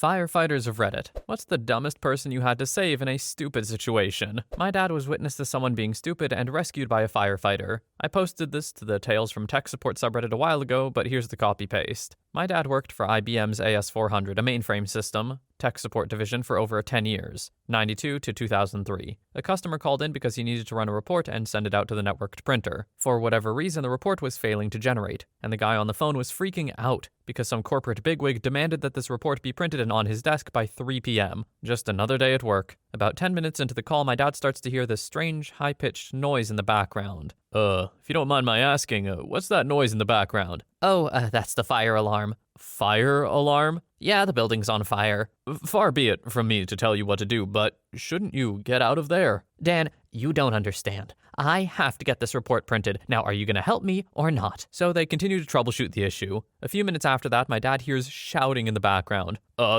Firefighters of Reddit. What's the dumbest person you had to save in a stupid situation? My dad was witness to someone being stupid and rescued by a firefighter. I posted this to the Tales from Tech Support subreddit a while ago, but here's the copy-paste. My dad worked for IBM's AS400, a mainframe system, tech support division for over 10 years, 92 to 2003. A customer called in because he needed to run a report and send it out to the networked printer. For whatever reason, the report was failing to generate, and the guy on the phone was freaking out because some corporate bigwig demanded that this report be printed and on his desk by 3 p.m. Just another day at work. About 10 minutes into the call, my dad starts to hear this strange, high-pitched noise in the background. If you don't mind my asking, what's that noise in the background? That's the fire alarm. Fire alarm? Yeah, the building's on fire. Far be it from me to tell you what to do, but shouldn't you get out of there? Dan, you don't understand. I have to get this report printed. Now, are you going to help me or not? So they continue to troubleshoot the issue. A few minutes after that, my dad hears shouting in the background.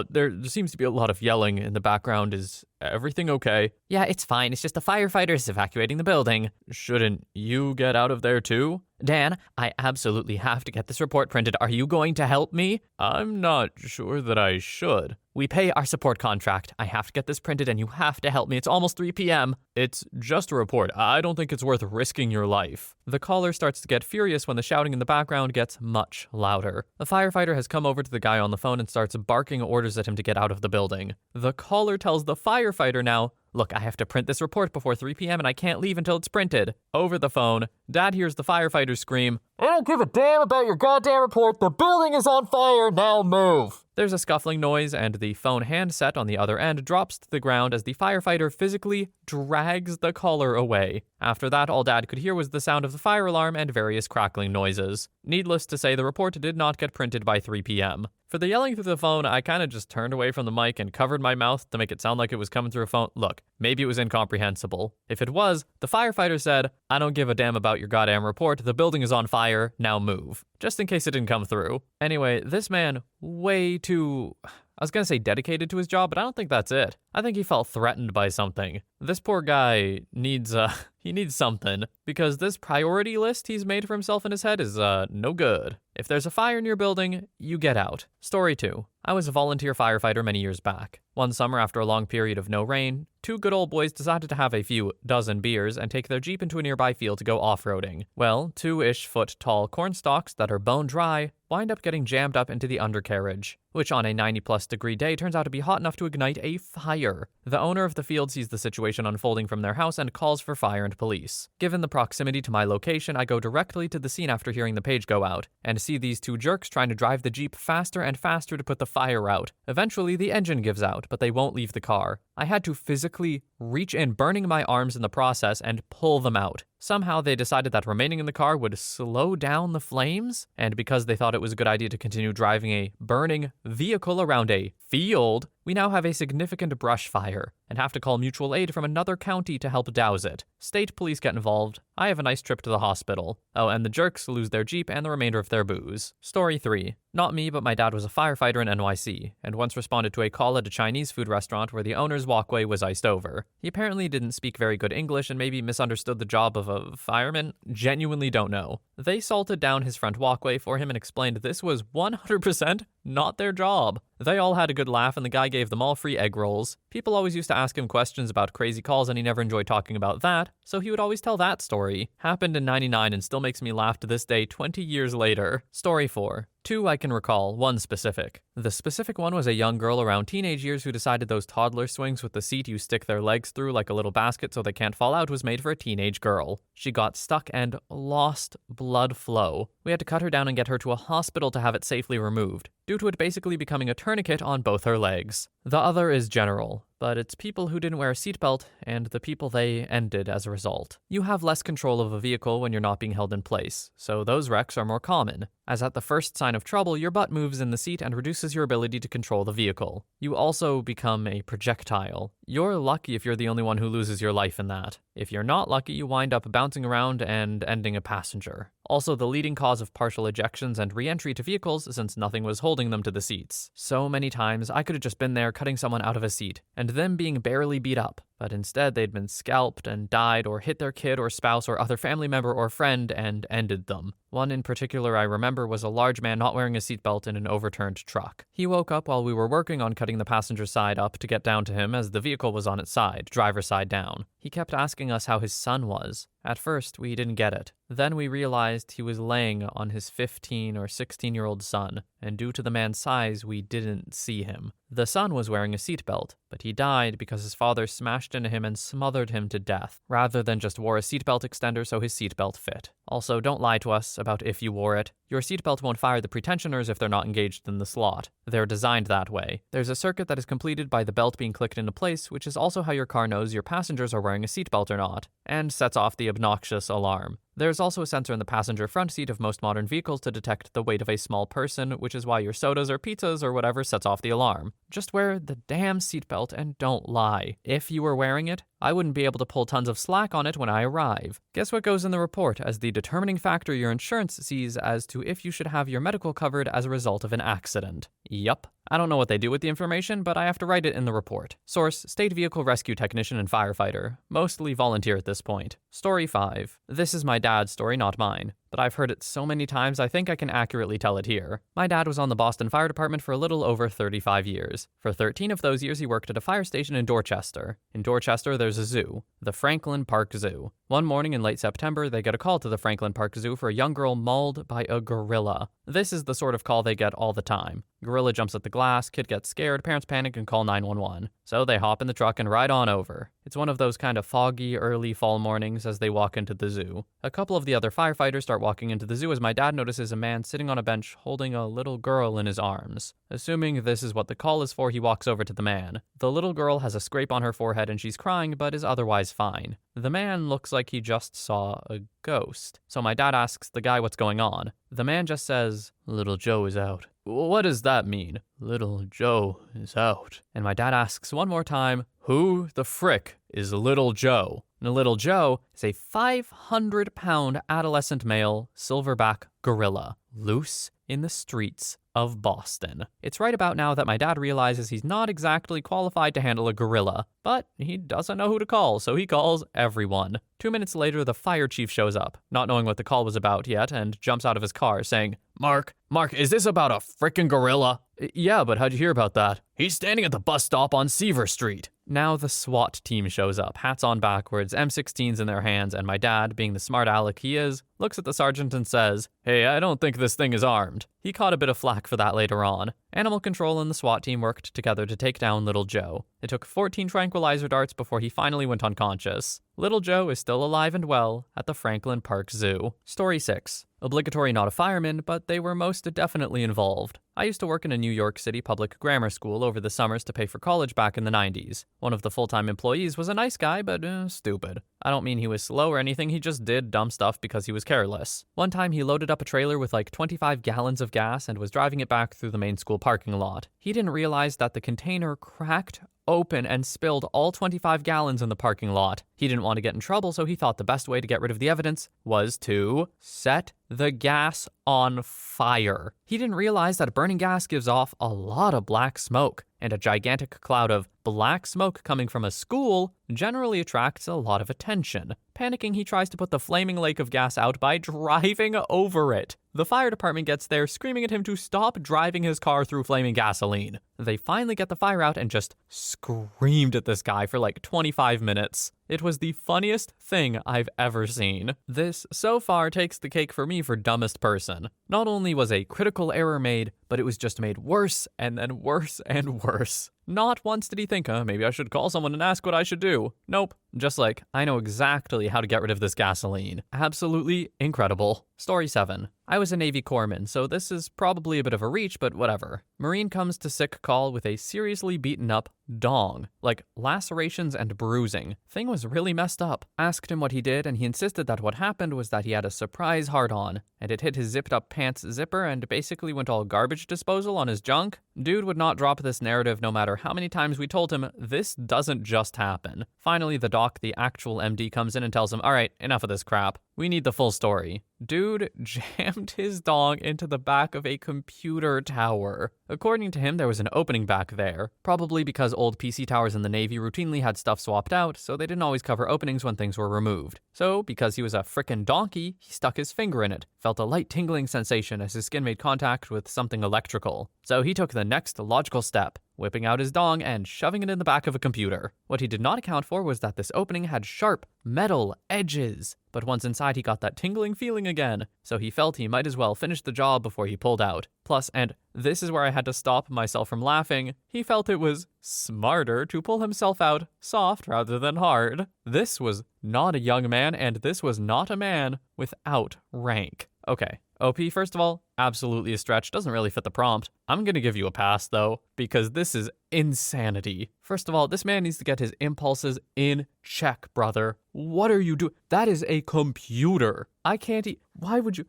There seems to be a lot of yelling in the background. Is everything okay? Yeah, it's fine. It's just the firefighters evacuating the building. Shouldn't you get out of there too? Dan, I absolutely have to get this report printed. Are you going to help me? I'm not sure that I should. We pay our support contract. I have to get this printed and you have to help me. It's almost 3 p.m. It's just a report. I don't think it's worth risking your life. The caller starts to get furious when the shouting in the background gets much louder. A firefighter has come over to the guy on the phone and starts barking orders at him to get out of the building. The caller tells the firefighter now, "Look, I have to print this report before 3 p.m. and I can't leave until it's printed." Over the phone, Dad hears the firefighter scream, "I don't give a damn about your goddamn report. The building is on fire. Now move." There's a scuffling noise and the phone handset on the other end drops to the ground as the firefighter physically drags the caller away. After that, all Dad could hear was the sound of the fire alarm and various crackling noises. Needless to say, the report did not get printed by 3 p.m. For the yelling through the phone, I kind of just turned away from the mic and covered my mouth to make it sound like it was coming through a phone. Look, maybe it was incomprehensible. If it was, the firefighter said, "I don't give a damn about your goddamn report. The building is on fire. Now move." Just in case it didn't come through. Anyway, this man, way too... I was gonna say dedicated to his job, but I don't think that's it. I think he felt threatened by something. This poor guy needs, he needs something, because this priority list he's made for himself in his head is, no good. If there's a fire in your building, you get out. Story 2. I was a volunteer firefighter many years back. One summer, after a long period of no rain, 2 good old boys decided to have a few dozen beers and take their Jeep into a nearby field to go off-roading. Well, 2-ish foot tall corn stalks that are bone dry wind up getting jammed up into the undercarriage, which on a 90-plus degree day turns out to be hot enough to ignite a fire. The owner of the field sees the situation unfolding from their house and calls for fire and police. Given the proximity to my location, I go directly to the scene after hearing the page go out, and see these 2 jerks trying to drive the Jeep faster and faster to put the fire out. Eventually, the engine gives out, but they won't leave the car. I had to physically reach in, burning my arms in the process, and pull them out. Somehow they decided that remaining in the car would slow down the flames, and because they thought it was a good idea to continue driving a burning vehicle around a field, we now have a significant brush fire and have to call mutual aid from another county to help douse it. State police get involved. I have a nice trip to the hospital. Oh, and the jerks lose their Jeep and the remainder of their booze. Story 3. Not me, but my dad was a firefighter in NYC, and once responded to a call at a Chinese food restaurant where the owner's walkway was iced over. He apparently didn't speak very good English and maybe misunderstood the job of a fireman. Genuinely don't know. They salted down his front walkway for him and explained this was 100% not their job. They all had a good laugh and the guy gave them all free egg rolls. People always used to ask him questions about crazy calls and he never enjoyed talking about that, so he would always tell that story. Happened in '99 and still makes me laugh to this day 20 years later. Story 4. 2 I can recall, 1 specific. The specific one was a young girl around teenage years who decided those toddler swings with the seat you stick their legs through like a little basket so they can't fall out was made for a teenage girl. She got stuck and lost blood flow. We had to cut her down and get her to a hospital to have it safely removed, due to it basically becoming a tourniquet on both her legs. The other is general, but it's people who didn't wear a seatbelt and the people they ended as a result. You have less control of a vehicle when you're not being held in place, so those wrecks are more common, as at the first sign of trouble, your butt moves in the seat and reduces your ability to control the vehicle. You also become a projectile. You're lucky if you're the only one who loses your life in that. If you're not lucky, you wind up bouncing around and ending a passenger. Also the leading cause of partial ejections and re-entry to vehicles since nothing was holding them to the seats. So many times I could have just been there cutting someone out of a seat, and them being barely beat up, but instead they'd been scalped and died or hit their kid or spouse or other family member or friend and ended them. One in particular I remember was a large man not wearing a seatbelt in an overturned truck. He woke up while we were working on cutting the passenger side up to get down to him as the vehicle was on its side, driver's side down. He kept asking us how his son was. At first, we didn't get it. Then we realized he was laying on his 15 or 16-year-old son, and due to the man's size, we didn't see him. The son was wearing a seatbelt, but he died because his father smashed into him and smothered him to death, rather than just wore a seatbelt extender so his seatbelt fit. Also, don't lie to us about if you wore it. Your seatbelt won't fire the pretensioners if they're not engaged in the slot. They're designed that way. There's a circuit that is completed by the belt being clicked into place, which is also how your car knows your passengers are wearing a seatbelt or not, and sets off the obnoxious alarm. There's also a sensor in the passenger front seat of most modern vehicles to detect the weight of a small person, which is why your sodas or pizzas or whatever sets off the alarm. Just wear the damn seatbelt and don't lie. If you were wearing it, I wouldn't be able to pull tons of slack on it when I arrive. Guess what goes in the report as the determining factor your insurance sees as to if you should have your medical covered as a result of an accident? Yup. I don't know what they do with the information, but I have to write it in the report. Source, State Vehicle Rescue Technician and Firefighter. Mostly volunteer at this point. Story 5. This is my dad's story, not mine, but I've heard it so many times I think I can accurately tell it here. My dad was on the Boston Fire Department for a little over 35 years. For 13 of those years, he worked at a fire station in Dorchester. In Dorchester, there's a zoo, the Franklin Park Zoo. One morning in late September, they get a call to the Franklin Park Zoo for a young girl mauled by a gorilla. This is the sort of call they get all the time. Gorilla jumps at the glass, kid gets scared, parents panic and call 911. So they hop in the truck and ride on over. It's one of those kind of foggy, early fall mornings as they walk into the zoo. A couple of the other firefighters start walking into the zoo as my dad notices a man sitting on a bench holding a little girl in his arms. Assuming this is what the call is for, he walks over to the man. The little girl has a scrape on her forehead and she's crying, but is otherwise fine. The man looks like he just saw a ghost. So my dad asks the guy what's going on. The man just says, "Little Joe is out." What does that mean? Little Joe is out. And my dad asks one more time, who the frick is Little Joe? And Little Joe is a 500-pound adolescent male silverback gorilla, loose in the streets of Boston. It's right about now that my dad realizes he's not exactly qualified to handle a gorilla, but he doesn't know who to call, so he calls everyone. 2 minutes later, the fire chief shows up, not knowing what the call was about yet, and jumps out of his car saying, Mark, is this about a frickin' gorilla?" "Yeah, but how'd you hear about that?" "He's standing at the bus stop on Seaver Street." Now the SWAT team shows up, hats on backwards, M16s in their hands, and my dad, being the smart aleck he is, looks at the sergeant and says, "Hey, I don't think this thing is armed." He caught a bit of flack for that later on. Animal Control and the SWAT team worked together to take down Little Joe. It took 14 tranquilizer darts before he finally went unconscious. Little Joe is still alive and well at the Franklin Park Zoo. Story 6. Obligatory not a fireman, but they were most definitely involved. I used to work in a New York City public grammar school over the summers to pay for college back in the 90s. One of the full-time employees was a nice guy, but stupid. I don't mean he was slow or anything, he just did dumb stuff because he was careless. One time he loaded up a trailer with like 25 gallons of gas and was driving it back through the main school parking lot. He didn't realize that the container cracked open and spilled all 25 gallons in the parking lot. He didn't want to get in trouble, so he thought the best way to get rid of the evidence was to set the gas on fire. He didn't realize that burning gas gives off a lot of black smoke, and a gigantic cloud of black smoke coming from a school generally attracts a lot of attention. Panicking, he tries to put the flaming lake of gas out by driving over it. The fire department gets there, screaming at him to stop driving his car through flaming gasoline. They finally get the fire out and just screamed at this guy for like 25 minutes. It was the funniest thing I've ever seen. This, so far, takes the cake for me for dumbest person. Not only was a critical error made, but it was just made worse and then worse and worse. Not once did he think, maybe I should call someone and ask what I should do. Nope. Just like, I know exactly how to get rid of this gasoline. Absolutely incredible. Story 7. I was a Navy corpsman, so this is probably a bit of a reach, but whatever. Marine comes to sick call with a seriously beaten up dong. Like, lacerations and bruising. Thing was really messed up. Asked him what he did, and he insisted that what happened was that he had a surprise hard-on, and it hit his zipped up pants zipper and basically went all garbage disposal on his junk. Dude would not drop this narrative no matter how many times we told him this doesn't just happen. Finally, the doc, the actual MD, comes in and tells him, all right, enough of this crap. We need the full story. Dude jammed his dong into the back of a computer tower. According to him, there was an opening back there, probably because old PC towers in the Navy routinely had stuff swapped out, so they didn't always cover openings when things were removed. So, because he was a frickin' donkey, he stuck his finger in it, felt a light tingling sensation as his skin made contact with something electrical. So he took the next logical step, whipping out his dong and shoving it in the back of a computer. What he did not account for was that this opening had sharp, metal edges. But once inside, he got that tingling feeling again, so he felt he might as well finish the job before he pulled out. Plus, and this is where I had to stop myself from laughing, he felt it was smarter to pull himself out soft rather than hard. This was not a young man, and this was not a man without rank. Okay, OP, first of all, absolutely a stretch, doesn't really fit the prompt. I'm gonna give you a pass, though, because this is insanity. First of all, this man needs to get his impulses in check, brother. What are you doing? That is a computer. I can't why would you?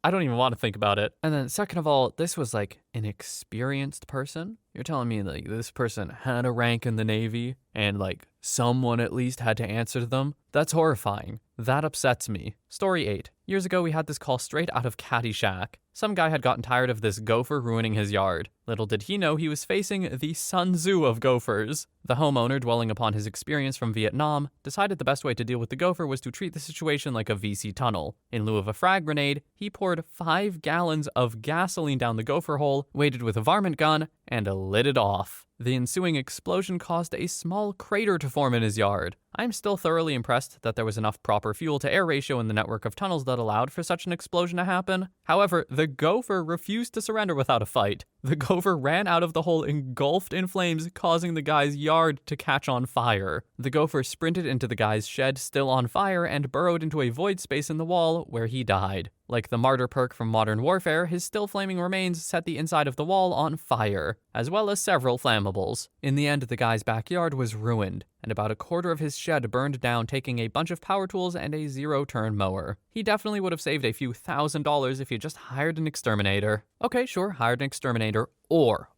I don't even want to think about it. And then second of all, this was like an experienced person. You're telling me like this person had a rank in the Navy and like someone at least had to answer to them? That's horrifying. That upsets me. Story 8. Years ago, we had this call straight out of Caddyshack. Some guy had gotten tired of this gopher ruining his yard. Little did he know he was facing the Sun Tzu of gophers. The homeowner, dwelling upon his experience from Vietnam, decided the best way to deal with the gopher was to treat the situation like a VC tunnel. In lieu of a frag grenade, he poured 5 gallons of gasoline down the gopher hole, waited with a varmint gun, and lit it off. The ensuing explosion caused a small crater to form in his yard. I'm still thoroughly impressed that there was enough proper fuel-to-air ratio in the network of tunnels that allowed for such an explosion to happen. However, the gopher refused to surrender without a fight. The gopher ran out of the hole engulfed in flames, causing the guy's yard to catch on fire. The gopher sprinted into the guy's shed still on fire and burrowed into a void space in the wall where he died. Like the martyr perk from Modern Warfare, his still flaming remains set the inside of the wall on fire, as well as several flammables. In the end, the guy's backyard was ruined, and about a quarter of his shed burned down, taking a bunch of power tools and a zero-turn mower. He definitely would have saved a few $1,000s if he just hired an exterminator. Okay, sure, hired an exterminator, or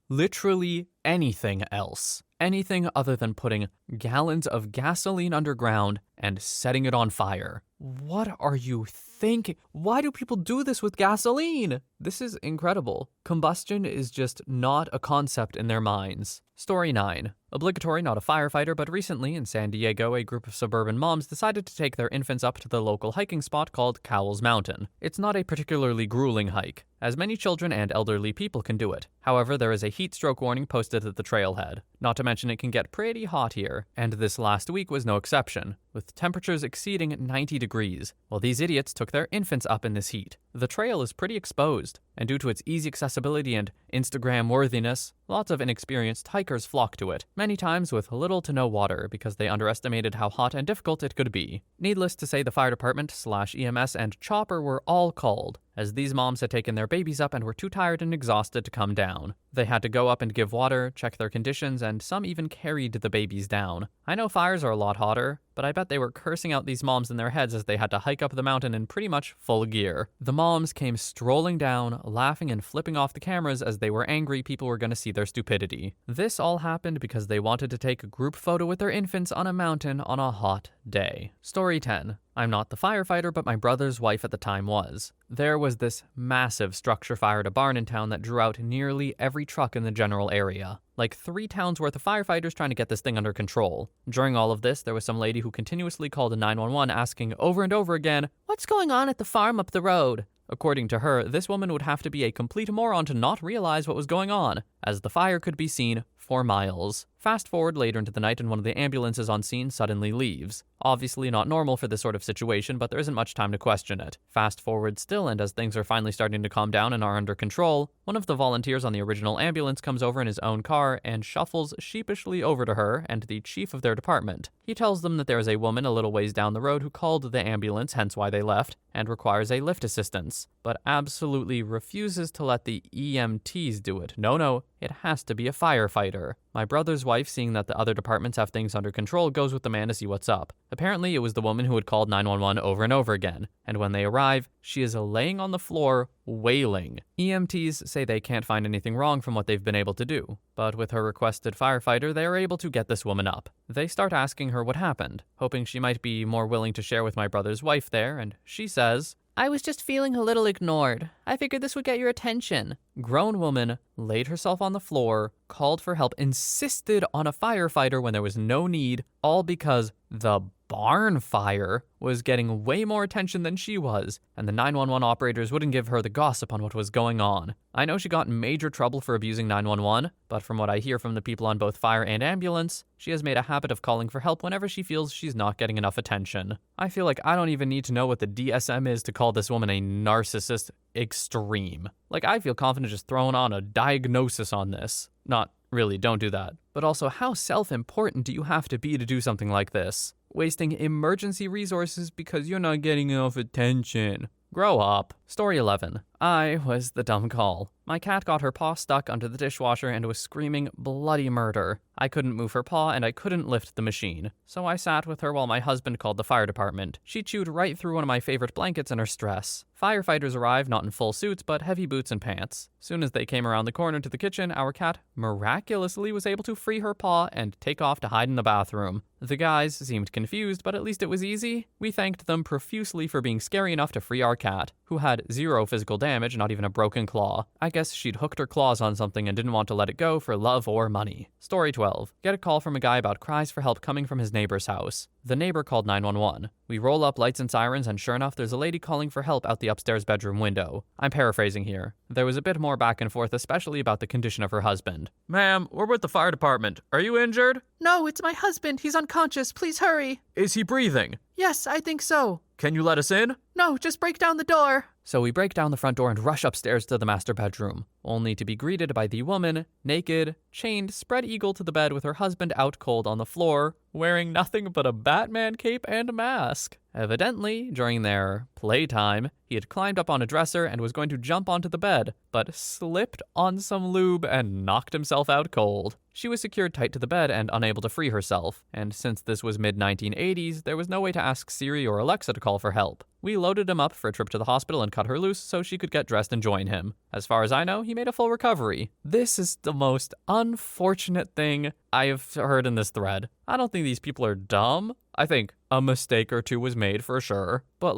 literally anything else. Anything other than putting gallons of gasoline underground and setting it on fire. What are you thinking? Why do people do this with gasoline? This is incredible. Combustion is just not a concept in their minds. Story 9. Obligatory, not a firefighter, but recently in San Diego, a group of suburban moms decided to take their infants up to the local hiking spot called Cowles Mountain. It's not a particularly grueling hike, as many children and elderly people can do it. However, there is a heat stroke warning posted at the trailhead. Not to mention it can get pretty hot here, and this last week was no exception, with temperatures exceeding 90 degrees. Well, these idiots took their infants up in this heat. The trail is pretty exposed, and due to its easy accessibility and Instagram worthiness, lots of inexperienced hikers flock to it, many times with little to no water because they underestimated how hot and difficult it could be. Needless to say, the fire department / EMS and chopper were all called, as these moms had taken their babies up and were too tired and exhausted to come down. They had to go up and give water, check their conditions, and some even carried the babies down. I know fires are a lot hotter, but I bet they were cursing out these moms in their heads as they had to hike up the mountain in pretty much full gear. The moms came strolling down, laughing and flipping off the cameras as they were angry people were going to see their stupidity. This all happened because they wanted to take a group photo with their infants on a mountain on a hot day. Story 10. I'm not the firefighter, but my brother's wife at the time was. There was this massive structure fire at a barn in town that drew out nearly every truck in the general area. Like 3 towns worth of firefighters trying to get this thing under control. During all of this, there was some lady who continuously called 911 asking over and over again, "What's going on at the farm up the road?" According to her, this woman would have to be a complete moron to not realize what was going on, as the fire could be seen for miles. Fast forward later into the night and one of the ambulances on scene suddenly leaves. Obviously not normal for this sort of situation, but there isn't much time to question it. Fast forward still, and as things are finally starting to calm down and are under control, one of the volunteers on the original ambulance comes over in his own car and shuffles sheepishly over to her and the chief of their department. He tells them that there is a woman a little ways down the road who called the ambulance, hence why they left, and requires a lift assistance. but absolutely refuses to let the EMTs do it. No, it has to be a firefighter. My brother's wife, seeing that the other departments have things under control, goes with the man to see what's up. Apparently, it was the woman who had called 911 over and over again, and when they arrive, she is laying on the floor, wailing. EMTs say they can't find anything wrong from what they've been able to do, but with her requested firefighter, they are able to get this woman up. They start asking her what happened, hoping she might be more willing to share with my brother's wife there, and she says, I was just feeling a little ignored. I figured this would get your attention. Grown woman laid herself on the floor, called for help, insisted on a firefighter when there was no need, all because the barn fire was getting way more attention than she was, and the 911 operators wouldn't give her the gossip on what was going on. I know she got in major trouble for abusing 911, but from what I hear from the people on both fire and ambulance, she has made a habit of calling for help whenever she feels she's not getting enough attention. I feel like I don't even need to know what the DSM is to call this woman a narcissist extreme. Like, I feel confident just throwing on a diagnosis on this. Not really, don't do that. But also, how self-important do you have to be to do something like this? Wasting emergency resources because you're not getting enough attention. Grow up. Story 11. I was the dumb call. My cat got her paw stuck under the dishwasher and was screaming bloody murder. I couldn't move her paw and I couldn't lift the machine. So I sat with her while my husband called the fire department. She chewed right through one of my favorite blankets in her stress. Firefighters arrived, not in full suits, but heavy boots and pants. Soon as they came around the corner to the kitchen, our cat miraculously was able to free her paw and take off to hide in the bathroom. The guys seemed confused, but at least it was easy. We thanked them profusely for being scary enough to free our cat, who had zero physical damage, not even a broken claw. I guess she'd hooked her claws on something and didn't want to let it go for love or money. Story 12. Get a call from a guy about cries for help coming from his neighbor's house. The neighbor called 911. We roll up lights and sirens, and sure enough, there's a lady calling for help out the upstairs bedroom window. I'm paraphrasing here. There was a bit more back and forth, especially about the condition of her husband. Ma'am, we're with the fire department. Are you injured? No, it's my husband. He's unconscious. Please hurry. Is he breathing? Yes, I think so. Can you let us in? No, just break down the door. So we break down the front door and rush upstairs to the master bedroom, only to be greeted by the woman, naked, chained, spread eagle to the bed with her husband out cold on the floor, wearing nothing but a Batman cape and mask. Evidently, during their playtime, he had climbed up on a dresser and was going to jump onto the bed, but slipped on some lube and knocked himself out cold. She was secured tight to the bed and unable to free herself, and since this was mid-1980s, there was no way to ask Siri or Alexa to call for help. We loaded him up for a trip to the hospital and cut her loose so she could get dressed and join him. As far as I know, he made a full recovery. This is the most unfortunate thing I have heard in this thread. I don't think these people are dumb. I think a mistake or two was made for sure. But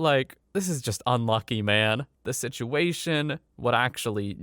this is just unlucky, man. The situation, what actually,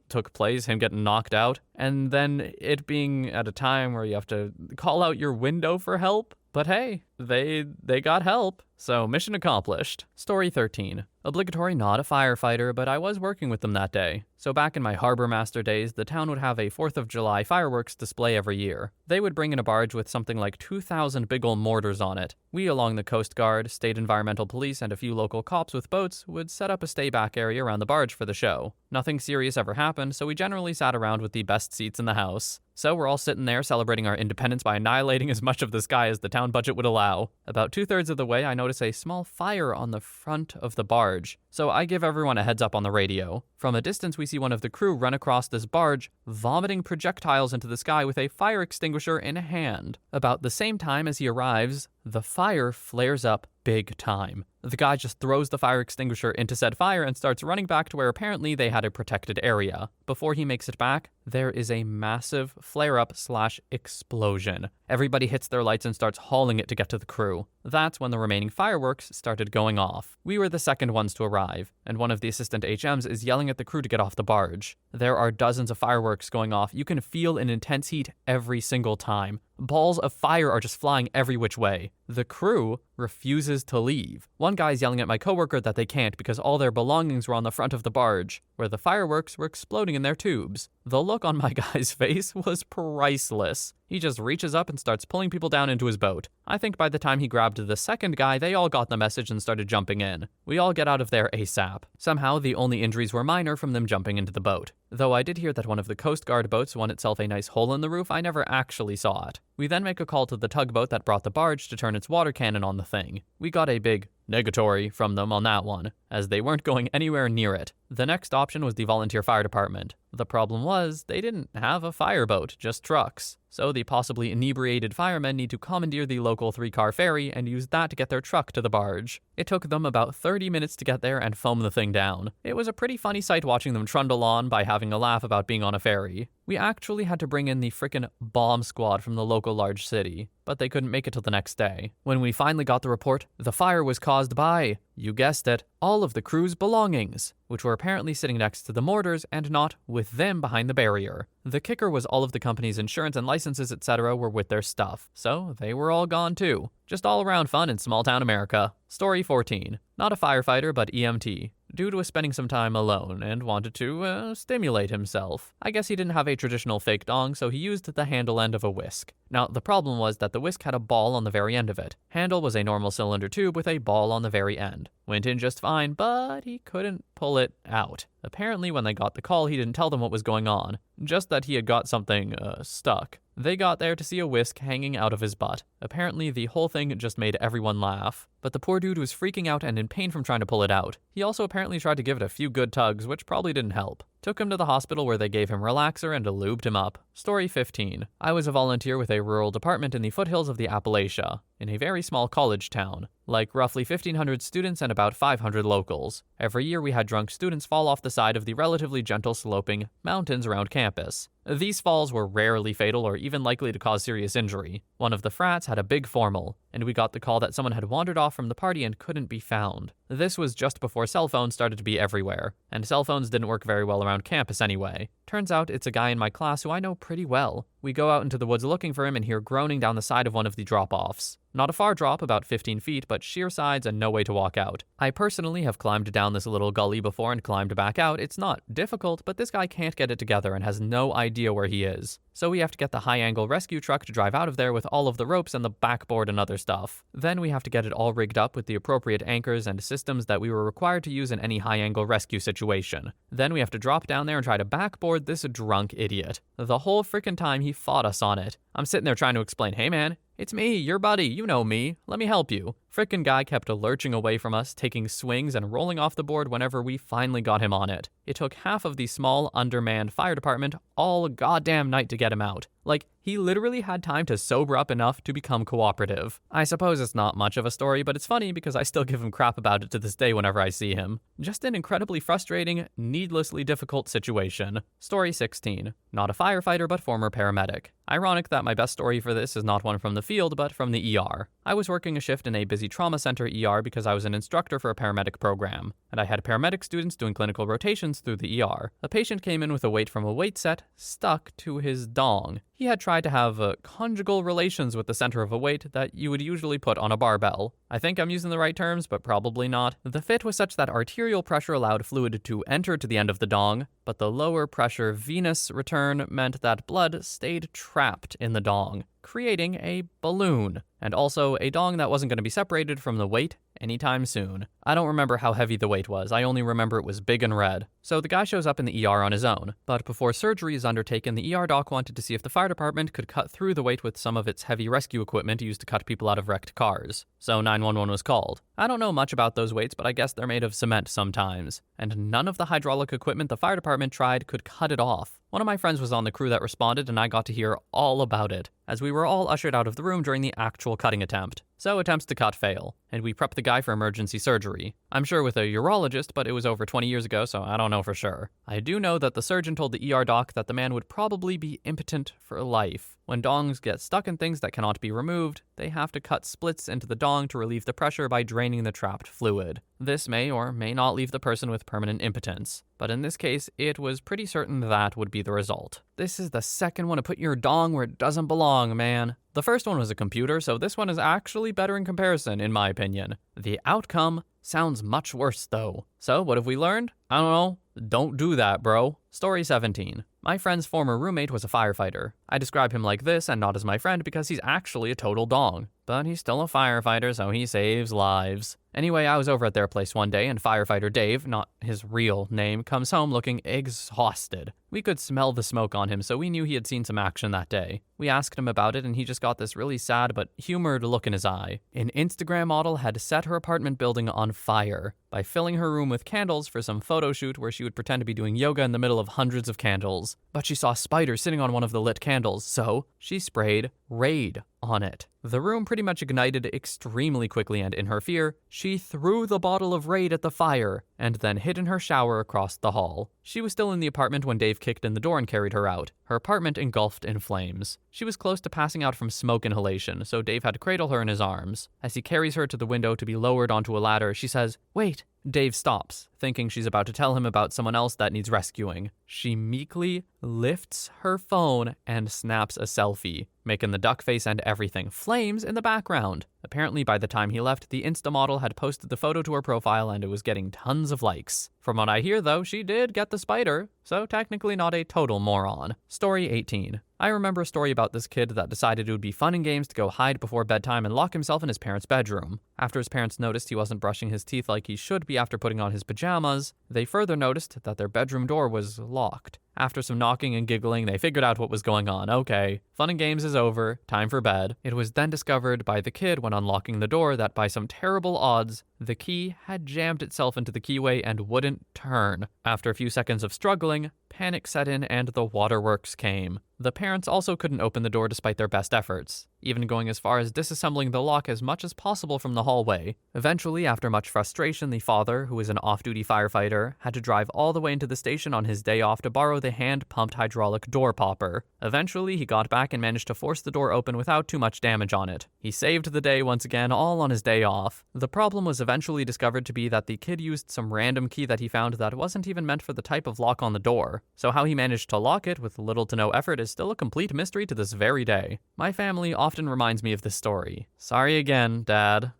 took place, him getting knocked out, and then it being at a time where you have to call out your window for help. But hey, they got help, so mission accomplished. Story 13. Obligatory not a firefighter, but I was working with them that day. So back in my harbor master days, the town would have a 4th of July fireworks display every year. They would bring in a barge with something like 2,000 big ol' mortars on it. We, along the Coast Guard, State Environmental Police, and a few local cops with boats, would set up a stay-back area around the barge for the show. Nothing serious ever happened, so we generally sat around with the best seats in the house. So we're all sitting there celebrating our independence by annihilating as much of the sky as the town budget would allow. About 2/3 of the way, I notice a small fire on the front of the barge. So I give everyone a heads up on the radio. From a distance, we see one of the crew run across this barge, vomiting projectiles into the sky with a fire extinguisher in hand. About the same time as he arrives, the fire flares up big time. The guy just throws the fire extinguisher into said fire and starts running back to where apparently they had a protected area. Before he makes it back, there is a massive flare-up/explosion. Everybody hits their lights and starts hauling it to get to the crew. That's when the remaining fireworks started going off. We were the second ones to arrive, and one of the assistant HMs is yelling at the crew to get off the barge. There are dozens of fireworks going off. You can feel an intense heat every single time. Balls of fire are just flying every which way. The crew refuses to leave. One guy's yelling at my coworker that they can't because all their belongings were on the front of the barge, where the fireworks were exploding in their tubes. The look on my guy's face was priceless. He just reaches up and starts pulling people down into his boat. I think by the time he grabbed the second guy, they all got the message and started jumping in. We all get out of there ASAP. Somehow, the only injuries were minor from them jumping into the boat. Though I did hear that one of the Coast Guard boats won itself a nice hole in the roof, I never actually saw it. We then make a call to the tugboat that brought the barge to turn its water cannon on the thing. We got a big negatory from them on that one, as they weren't going anywhere near it. The next option was the volunteer fire department. The problem was, they didn't have a fireboat, just trucks. So the possibly inebriated firemen need to commandeer the local 3-car ferry and use that to get their truck to the barge. It took them about 30 minutes to get there and foam the thing down. It was a pretty funny sight watching them trundle on by having a laugh about being on a ferry. We actually had to bring in the frickin' bomb squad from the local large city, but they couldn't make it till the next day. When we finally got the report, the fire was caused by, you guessed it, all of the crew's belongings, which were apparently sitting next to the mortars and not with them behind the barrier. The kicker was all of the company's insurance and licenses, etc. were with their stuff, so they were all gone too. Just all around fun in small town America. Story 14. Not a firefighter, but EMT. Dude was spending some time alone and wanted to, stimulate himself. I guess he didn't have a traditional fake dong, so he used the handle end of a whisk. Now, the problem was that the whisk had a ball on the very end of it. Handle was a normal cylinder tube with a ball on the very end. Went in just fine, but he couldn't pull it out. Apparently, when they got the call, he didn't tell them what was going on, just that he had got something, stuck. They got there to see a whisk hanging out of his butt. Apparently, the whole thing just made everyone laugh. But the poor dude was freaking out and in pain from trying to pull it out. He also apparently tried to give it a few good tugs, which probably didn't help. Took him to the hospital where they gave him relaxer and lubed him up. Story 15. I was a volunteer with a rural department in the foothills of the Appalachia, in a very small college town, like roughly 1,500 students and about 500 locals. Every year we had drunk students fall off the side of the relatively gentle sloping mountains around campus. These falls were rarely fatal or even likely to cause serious injury. One of the frats had a big formal, and we got the call that someone had wandered off from the party and couldn't be found. This was just before cell phones started to be everywhere, and cell phones didn't work very well around campus anyway. Turns out it's a guy in my class who I know pretty well. We go out into the woods looking for him and hear groaning down the side of one of the drop-offs. Not a far drop, about 15 feet, but sheer sides and no way to walk out. I personally have climbed down this little gully before and climbed back out. It's not difficult, but this guy can't get it together and has no idea where he is. So we have to get the high-angle rescue truck to drive out of there with all of the ropes and the backboard and other stuff. Then we have to get it all rigged up with the appropriate anchors and systems that we were required to use in any high-angle rescue situation. Then we have to drop down there and try to backboard this drunk idiot. The whole frickin' time he fought us on it. I'm sitting there trying to explain, hey man, it's me, your buddy, you know me, let me help you. Frickin' guy kept lurching away from us, taking swings and rolling off the board whenever we finally got him on it. It took half of the small, undermanned fire department all goddamn night to get him out. Like, he literally had time to sober up enough to become cooperative. I suppose it's not much of a story, but it's funny because I still give him crap about it to this day whenever I see him. Just an incredibly frustrating, needlessly difficult situation. Story 16. Not a firefighter, but former paramedic. Ironic that my best story for this is not one from the field, but from the ER. I was working a shift in a busy trauma center ER because I was an instructor for a paramedic program, and I had paramedic students doing clinical rotations through the ER. A patient came in with a weight from a weight set stuck to his dong. He had tried to have conjugal relations with the center of a weight that you would usually put on a barbell. I think I'm using the right terms, but probably not. The fit was such that arterial pressure allowed fluid to enter to the end of the dong, but the lower pressure venous return meant that blood stayed trapped in the dong, creating a balloon, and also a dong that wasn't going to be separated from the weight anytime soon. I don't remember how heavy the weight was, I only remember it was big and red. So the guy shows up in the ER on his own, but before surgery is undertaken, the ER doc wanted to see if the fire department could cut through the weight with some of its heavy rescue equipment used to cut people out of wrecked cars. So 911 was called. I don't know much about those weights, but I guess they're made of cement sometimes, and none of the hydraulic equipment the fire department tried could cut it off. One of my friends was on the crew that responded, and I got to hear all about it, as we were all ushered out of the room during the actual cutting attempt. So attempts to cut fail, and we prepped the guy for emergency surgery. I'm sure with a urologist, but it was over 20 years ago, so I don't know for sure. I do know that the surgeon told the ER doc that the man would probably be impotent for life. When dongs get stuck in things that cannot be removed, they have to cut splits into the dong to relieve the pressure by draining the trapped fluid. This may or may not leave the person with permanent impotence, but in this case, it was pretty certain that would be the result. This is the second one to put your dong where it doesn't belong, man. The first one was a computer, so this one is actually better in comparison, in my opinion. The outcome sounds much worse, though. So what have we learned? I don't know. Don't do that, bro. Story 17. My friend's former roommate was a firefighter. I describe him like this and not as my friend because he's actually a total dong. but he's still a firefighter, so he saves lives. Anyway, I was over at their place one day, and firefighter Dave, not his real name, comes home looking exhausted. We could smell the smoke on him, so we knew he had seen some action that day. We asked him about it, and he just got this really sad but humored look in his eye. An Instagram model had set her apartment building on fire by filling her room with candles for some photo shoot where she would pretend to be doing yoga in the middle of hundreds of candles. But she saw a spider sitting on one of the lit candles, so she sprayed Raid on it. The room pretty much ignited extremely quickly, and in her fear, she threw the bottle of Raid at the fire and then hid in her shower across the hall. She was still in the apartment when Dave kicked in the door and carried her out. Her apartment engulfed in flames. She was close to passing out from smoke inhalation, so Dave had to cradle her in his arms. As he carries her to the window to be lowered onto a ladder, she says, "Wait." Dave stops, thinking she's about to tell him about someone else that needs rescuing. She meekly lifts her phone and snaps a selfie, making the duck face and everything. Flames in the background. Apparently, by the time he left, the Insta model had posted the photo to her profile and it was getting tons of likes. From what I hear, though, she did get the spider, so technically not a total moron. Story 18. I remember a story about this kid that decided it would be fun and games to go hide before bedtime and lock himself in his parents' bedroom. After his parents noticed he wasn't brushing his teeth like he should be after putting on his pajamas, they further noticed that their bedroom door was locked. After some knocking and giggling, they figured out what was going on. Okay, fun and games is over, time for bed. It was then discovered by the kid when unlocking the door that by some terrible odds, the key had jammed itself into the keyway and wouldn't turn. After a few seconds of struggling, panic set in and the waterworks came. The parents also couldn't open the door despite their best efforts, even going as far as disassembling the lock as much as possible from the hallway. Eventually, after much frustration, the father, who was an off-duty firefighter, had to drive all the way into the station on his day off to borrow the hand-pumped hydraulic door popper. Eventually, he got back and managed to force the door open without too much damage on it. He saved the day once again, all on his day off. The problem was eventually discovered to be that the kid used some random key that he found that wasn't even meant for the type of lock on the door. So how he managed to lock it with little to no effort is still a complete mystery to this very day. My family often reminds me of this story. Sorry again, Dad.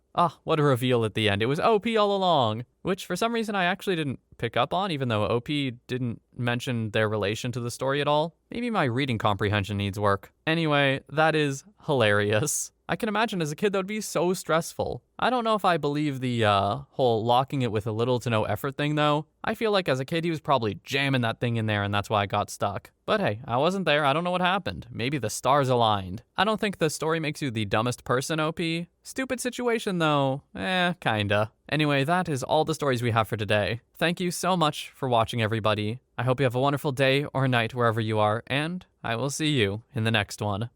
What a reveal at the end. It was OP all along, which for some reason I actually didn't pick up on, even though OP didn't mention their relation to the story at all. Maybe my reading comprehension needs work. Anyway, that is hilarious. I can imagine as a kid that would be so stressful. I don't know if I believe the whole locking it with a little to no effort thing though. I feel like as a kid he was probably jamming that thing in there and that's why I got stuck. But hey, I wasn't there, I don't know what happened. Maybe the stars aligned. I don't think the story makes you the dumbest person, OP. Stupid situation though, kinda. Anyway, that is all the stories we have for today. Thank you so much for watching, everybody. I hope you have a wonderful day or night wherever you are, and I will see you in the next one.